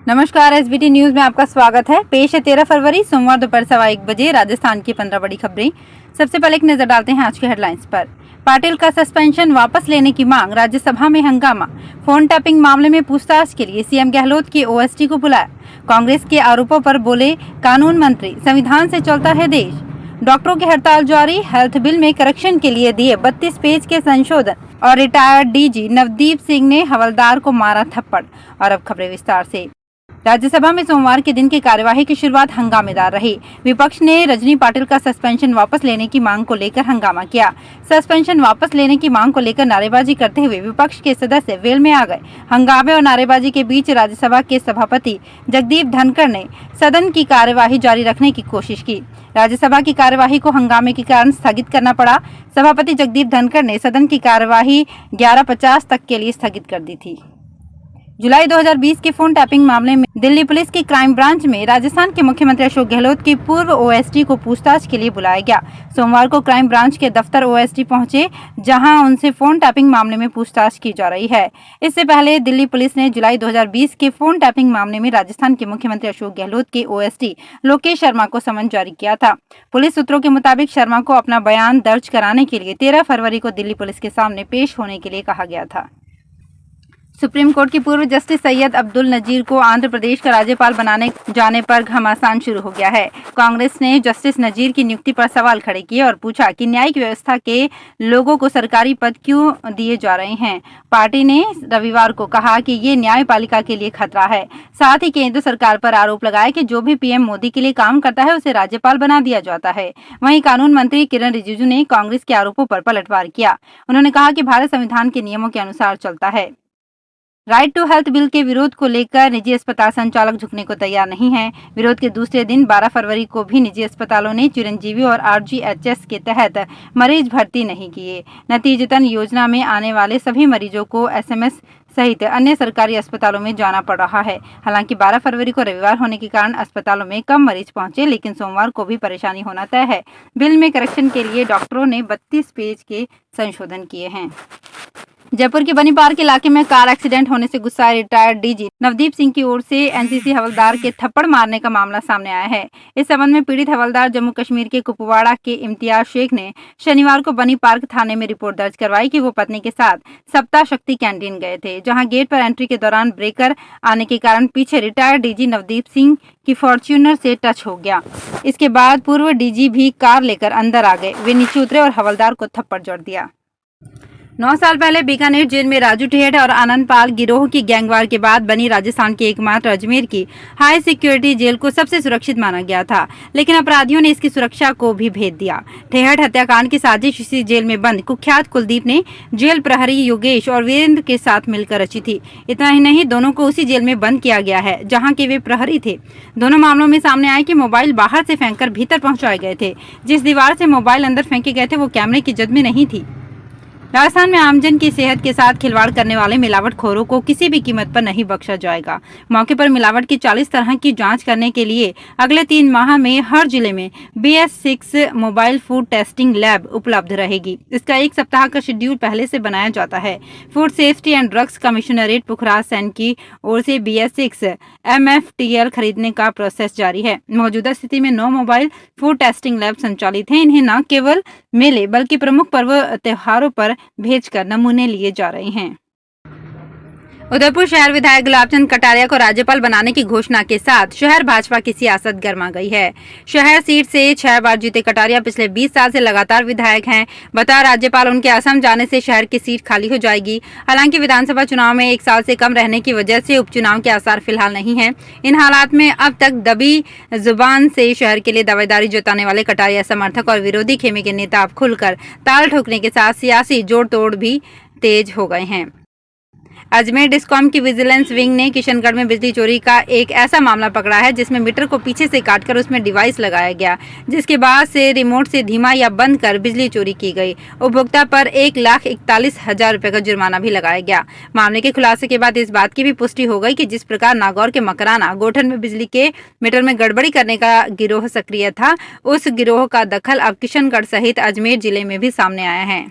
नमस्कार, SBT news में आपका स्वागत है। पेश है 13 फरवरी सोमवार दोपहर 1:15 राजस्थान की 15 बड़ी खबरें। सबसे पहले एक नजर डालते हैं आज के हेडलाइंस पर। पाटिल का सस्पेंशन वापस लेने की मांग, राज्यसभा में हंगामा। फोन टैपिंग मामले में पूछताछ के लिए सीएम गहलोत की ओएसडी को बुलाया। कांग्रेस के आरोपों पर बोले कानून मंत्री, संविधान से चलता है देश। डॉक्टरों की हड़ताल जारी, हेल्थ बिल में करेक्शन के लिए दिए 32 पेज के संशोधन। और रिटायर्ड डीजी नवदीप सिंह ने हवलदार को मारा थप्पड़। और अब खबरें विस्तार से। राज्यसभा में सोमवार के दिन की कार्यवाही की शुरुआत हंगामेदार रही। विपक्ष ने रजनी पाटिल का सस्पेंशन वापस लेने की मांग को लेकर हंगामा किया। सस्पेंशन वापस लेने की मांग को लेकर नारेबाजी करते हुए विपक्ष के सदस्य वेल में आ गए। हंगामे और नारेबाजी के बीच राज्यसभा के सभापति जगदीप धनखड़ ने सदन की कार्यवाही जारी रखने की कोशिश की। राज्यसभा की कार्यवाही को हंगामे के कारण स्थगित करना पड़ा। सभापति जगदीप धनखड़ ने सदन की कार्यवाही 11:50 तक के लिए स्थगित कर दी थी। जुलाई 2020 के फोन टैपिंग मामले में दिल्ली पुलिस की क्राइम ब्रांच में राजस्थान के मुख्यमंत्री अशोक गहलोत की पूर्व ओएसडी को पूछताछ के लिए बुलाया गया। सोमवार को क्राइम ब्रांच के दफ्तर ओएसडी पहुंचे, जहां उनसे फोन टैपिंग मामले में पूछताछ की जा रही है। इससे पहले दिल्ली पुलिस ने जुलाई 2020 के फोन टैपिंग मामले में राजस्थान के मुख्यमंत्री अशोक गहलोत के ओएसडी लोकेश शर्मा को समन जारी किया था। पुलिस सूत्रों के मुताबिक शर्मा को अपना बयान दर्ज कराने के लिए 13 फरवरी को दिल्ली पुलिस के सामने पेश होने के लिए कहा गया था। सुप्रीम कोर्ट की पूर्व जस्टिस सैयद अब्दुल नजीर को आंध्र प्रदेश का राज्यपाल बनाने जाने पर घमासान शुरू हो गया है। कांग्रेस ने जस्टिस नजीर की नियुक्ति पर सवाल खड़े किए और पूछा कि न्यायिक व्यवस्था के लोगों को सरकारी पद क्यों दिए जा रहे हैं। पार्टी ने रविवार को कहा कि ये न्यायपालिका के लिए खतरा है। साथ ही केंद्र सरकार पर आरोप लगाया कि जो भी पीएम मोदी के लिए काम करता है उसे राज्यपाल बना दिया जाता है। वहीं कानून मंत्री किरण रिजिजू ने कांग्रेस के आरोपों पर पलटवार किया। उन्होंने कहा कि भारत संविधान के नियमों के अनुसार चलता है। राइट टू हेल्थ बिल के विरोध को लेकर निजी अस्पताल संचालक झुकने को तैयार नहीं हैं। विरोध के दूसरे दिन 12 फरवरी को भी निजी अस्पतालों ने चिरंजीवी और आरजीएचएस के तहत मरीज भर्ती नहीं किए। नतीजतन योजना में आने वाले सभी मरीजों को एसएमएस सहित अन्य सरकारी अस्पतालों में जाना पड़ रहा है। हालांकि 12 फरवरी को रविवार होने के कारण अस्पतालों में कम मरीज पहुंचे, लेकिन सोमवार को भी परेशानी होना तय है। बिल में करेक्शन के लिए डॉक्टरों ने 32 पेज के संशोधन किए हैं। जयपुर के बनी पार्क इलाके में कार एक्सीडेंट होने से गुस्साए रिटायर्ड डीजी नवदीप सिंह की ओर से एनसीसी हवलदार के थप्पड़ मारने का मामला सामने आया है। इस संबंध में पीड़ित हवलदार जम्मू कश्मीर के कुपवाड़ा के इम्तियाज शेख ने शनिवार को बनी पार्क थाने में रिपोर्ट दर्ज करवाई कि वो पत्नी के साथ सप्ताह शक्ति कैंटीन गए थे, जहां गेट पर एंट्री के दौरान ब्रेकर आने के कारण पीछे रिटायर्ड डीजी नवदीप सिंह की फॉर्च्यूनर से टच हो गया। इसके बाद पूर्व डीजी भी कार लेकर अंदर आ गए। वे नीचे उतरे और हवलदार को थप्पड़ जड़ दिया। 9 साल पहले बीकानेर जेल में राजू ठेठ और आनंद पाल गिरोह की गैंगवार के बाद बनी राजस्थान की एकमात्र अजमेर की हाई सिक्योरिटी जेल को सबसे सुरक्षित माना गया था, लेकिन अपराधियों ने इसकी सुरक्षा को भी भेद दिया। ठेठ हत्याकांड की साजिश इसी जेल में बंद कुख्यात कुलदीप ने जेल प्रहरी योगेश और वीरेंद्र के साथ मिलकर रची थी। इतना ही नहीं, दोनों को उसी जेल में बंद किया गया है जहाँ के वे प्रहरी थे। दोनों मामलों में सामने आए कि मोबाइल बाहर से फेंककर भीतर पहुंचाए गए थे। जिस दीवार से मोबाइल अंदर फेंके गए थे वो कैमरे की जद में नहीं थी। राजस्थान में आमजन की सेहत के साथ खिलवाड़ करने वाले मिलावटखोरों को किसी भी कीमत पर नहीं बख्शा जाएगा। मौके पर मिलावट की 40 तरह की जांच करने के लिए अगले 3 माह में हर जिले में BS6 mobile food testing lab उपलब्ध रहेगी। इसका 1 सप्ताह का शेड्यूल पहले से बनाया जाता है। Food safety and drugs commissionerate Pukhraj Sain की ओर से BS6 MFTL खरीदने का प्रोसेस जारी है। मौजूदा स्थिति में 9 मोबाइल फूड टेस्टिंग लैब संचालित हैं। इन्हें न केवल मेले बल्कि प्रमुख पर्व त्योहारों पर भेजकर नमूने लिए जा रहे हैं। उदयपुर शहर विधायक गुलाबचंद कटारिया को राज्यपाल बनाने की घोषणा के साथ शहर भाजपा की सियासत गर्मा गई है। शहर सीट से 6 बार जीते कटारिया पिछले 20 साल से लगातार विधायक हैं। बता राज्यपाल उनके असम जाने से शहर की सीट खाली हो जाएगी। हालांकि विधानसभा चुनाव में 1 साल से कम रहने की वजह से उपचुनाव के आसार फिलहाल नहीं है। इन हालात में अब तक दबी जुबान से शहर के लिए दावेदारी जताने वाले कटारिया समर्थक और विरोधी खेमे के नेता अब खुलकर ताल ठोकने के साथ सियासी जोड़ तोड़ भी तेज हो गए हैं। अजमेर डिस्कॉम की विजिलेंस विंग ने किशनगढ़ में बिजली चोरी का एक ऐसा मामला पकड़ा है जिसमें मीटर को पीछे से काटकर उसमें डिवाइस लगाया गया, जिसके बाद से रिमोट से धीमा या बंद कर बिजली चोरी की गई। उपभोक्ता पर 1,41,000 रुपए का जुर्माना भी लगाया गया। मामले के खुलासे के बाद इस बात की भी पुष्टि हो गई कि जिस प्रकार नागौर के मकराना गोठन में बिजली के मीटर में गड़बड़ी करने का गिरोह सक्रिय था, उस गिरोह का दखल अब किशनगढ़ सहित अजमेर जिले में भी सामने आया है।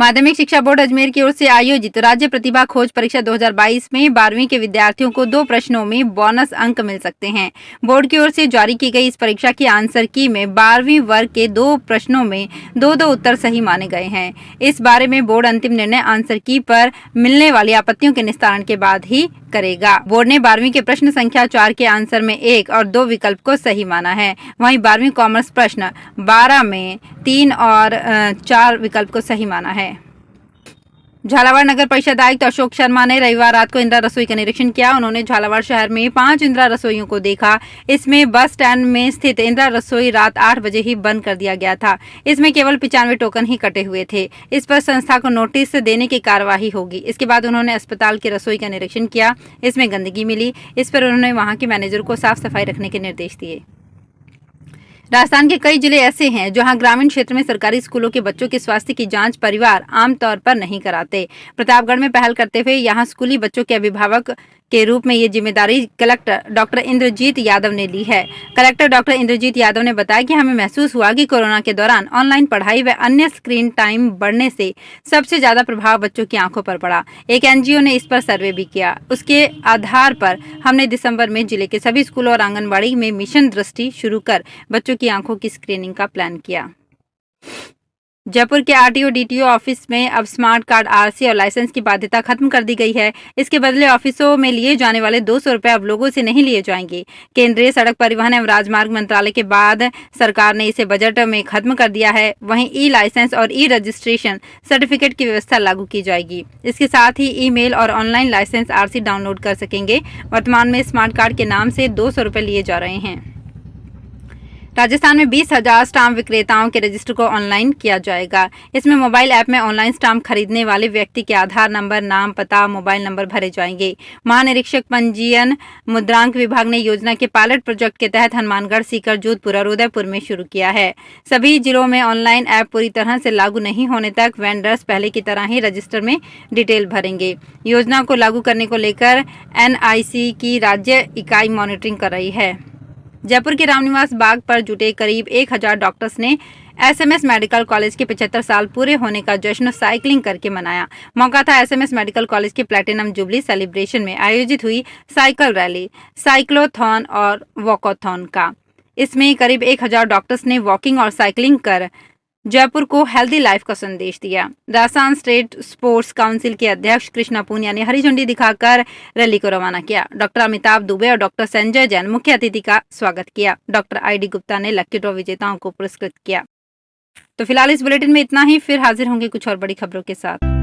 माध्यमिक शिक्षा बोर्ड अजमेर की ओर से आयोजित राज्य प्रतिभा खोज परीक्षा 2022 में 12वीं के विद्यार्थियों को 2 प्रश्नों में बोनस अंक मिल सकते हैं। बोर्ड की ओर से जारी की गई इस परीक्षा की आंसर की में 12वीं वर्ग के 2 प्रश्नों में 2-2 उत्तर सही माने गए हैं। इस बारे में बोर्ड अंतिम निर्णय आंसर की पर मिलने वाली आपत्तियों के निस्तारण के बाद ही करेगा। बोर्ड ने 12वीं के प्रश्न संख्या 4 के आंसर में 1 और 2 विकल्प को सही माना है। वहीं 12वीं कॉमर्स प्रश्न 12 में 3 और 4 विकल्प को सही माना है। झालावाड़ नगर परिषद आयुक्त अशोक शर्मा ने रविवार रात को इंदिरा रसोई का निरीक्षण किया। उन्होंने झालावाड़ शहर में 5 इंदिरा रसोइयों को देखा। इसमें बस स्टैंड में स्थित इंदिरा रसोई रात 8 बजे ही बंद कर दिया गया था। इसमें केवल 95 टोकन ही कटे हुए थे। इस पर संस्था को नोटिस देने की कार्यवाही होगी। इसके बाद उन्होंने अस्पताल की रसोई का निरीक्षण किया। इसमें गंदगी मिली। इस पर उन्होंने वहां के मैनेजर को साफ सफाई रखने के निर्देश दिए। राजस्थान के कई जिले ऐसे हैं जहां ग्रामीण क्षेत्र में सरकारी स्कूलों के बच्चों के स्वास्थ्य की जांच परिवार आमतौर पर नहीं कराते। प्रतापगढ़ में पहल करते हुए यहां स्कूली बच्चों के अभिभावक के रूप में ये जिम्मेदारी कलेक्टर डॉक्टर इंद्रजीत यादव ने ली है। कलेक्टर डॉक्टर इंद्रजीत यादव ने बताया कि हमें महसूस हुआ कि कोरोना के दौरान ऑनलाइन पढ़ाई व अन्य स्क्रीन टाइम बढ़ने से सबसे ज्यादा प्रभाव बच्चों की आंखों पर पड़ा। एक एनजीओ ने इस पर सर्वे भी किया। उसके आधार पर हमने दिसंबर में जिले के सभी स्कूलों और आंगनबाड़ी में मिशन दृष्टि शुरू कर बच्चों की आंखों की स्क्रीनिंग का प्लान किया। जयपुर के आरटीओ डीटीओ ऑफिस में अब स्मार्ट कार्ड, आरसी और लाइसेंस की बाध्यता खत्म कर दी गई है। इसके बदले ऑफिसों में लिए जाने वाले 200 रुपए अब लोगों से नहीं लिए जाएंगे। केंद्रीय सड़क परिवहन एवं राजमार्ग मंत्रालय के बाद सरकार ने इसे बजट में खत्म कर दिया है। वहीं ई लाइसेंस और ई रजिस्ट्रेशन सर्टिफिकेट की व्यवस्था लागू की जाएगी। इसके साथ ही ईमेल और ऑनलाइन लाइसेंस आरसी डाउनलोड कर सकेंगे। वर्तमान में स्मार्ट कार्ड के नाम से 200 रुपए लिए जा रहे हैं। राजस्थान में 20,000 स्टाम्प विक्रेताओं के रजिस्टर को ऑनलाइन किया जाएगा। इसमें मोबाइल ऐप में ऑनलाइन स्टाम्प खरीदने वाले व्यक्ति के आधार नंबर, नाम, पता, मोबाइल नंबर भरे जाएंगे। महानिरीक्षक पंजीयन मुद्रांक विभाग ने योजना के पायलट प्रोजेक्ट के तहत हनुमानगढ़, सीकर, जोधपुर और उदयपुर में शुरू किया है। सभी जिलों में ऑनलाइन ऐप पूरी तरह से लागू नहीं होने तक वेंडर्स पहले की तरह ही रजिस्टर में डिटेल भरेंगे। योजना को लागू करने को लेकर NIC की राज्य इकाई मॉनिटरिंग कर रही है। जयपुर के रामनिवास बाग पर जुटे करीब 1000 डॉक्टर्स ने SMS मेडिकल कॉलेज के 75 साल पूरे होने का जश्न साइकिलिंग करके मनाया। मौका था SMS मेडिकल कॉलेज के प्लेटिनम जुबली सेलिब्रेशन में आयोजित हुई साइकिल रैली, साइक्लोथॉन और वॉकॉथॉन का। इसमें करीब 1000 डॉक्टर्स ने वॉकिंग और साइकिलिंग कर जयपुर को हेल्दी लाइफ का संदेश दिया। राजस्थान स्टेट स्पोर्ट्स काउंसिल के अध्यक्ष कृष्णा पूनिया ने हरी झंडी दिखाकर रैली को रवाना किया। डॉक्टर अमिताभ दुबे और डॉक्टर संजय जैन मुख्य अतिथि का स्वागत किया। डॉक्टर ID गुप्ता ने लकी ड्रॉ विजेताओं को पुरस्कृत किया। तो फिलहाल इस बुलेटिन में इतना ही। फिर हाजिर होंगे कुछ और बड़ी खबरों के साथ।